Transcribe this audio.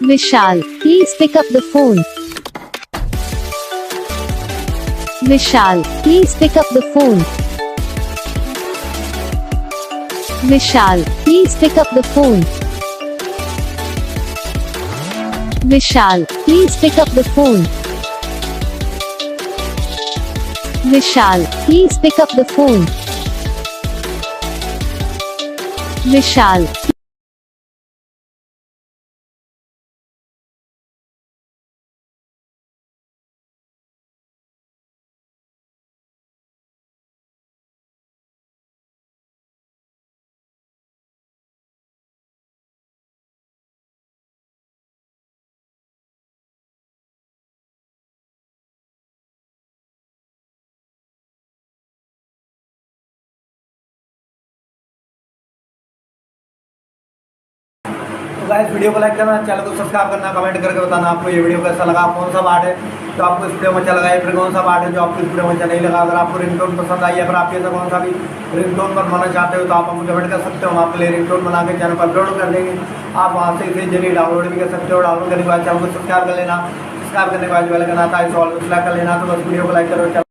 Vishal, please pick up the phone. Vishal, please pick up the phone. Vishal, please pick up the phone. Vishal, please pick up the phone. Vishal, please pick up the phone. Vishal. Guys video को like करना, channel को subscribe करना, comment करके बताना आपको ये video कैसा लगा, कौन सा पार्ट है जो आपको इस वीडियो में अच्छा लगा या फिर कौन सा पार्ट है जो आपको इस वीडियो में अच्छा नहीं लगा। अगर आपको रिंगटोन पसंद आई या फिर आप ऐसा कौन सा भी रिंगटोन बनवाना चाहते हो तो आप हमको कमेंट कर सकते हो, हम आपके लिए रिंगटोन बना के चैनल पर अपलोड कर देंगे। आप वहाँ से इसे जरिए डाउनलोड भी कर सकते हो। डाउनलोड करने के बाद चैनल को सब्सक्राइब कर लेना, सब्सक्राइब करने के बाद जो बेल आइकन आता है इसे ऑल पे सेलेक्ट कर लेना। तो बस वीडियो को लाइक करो।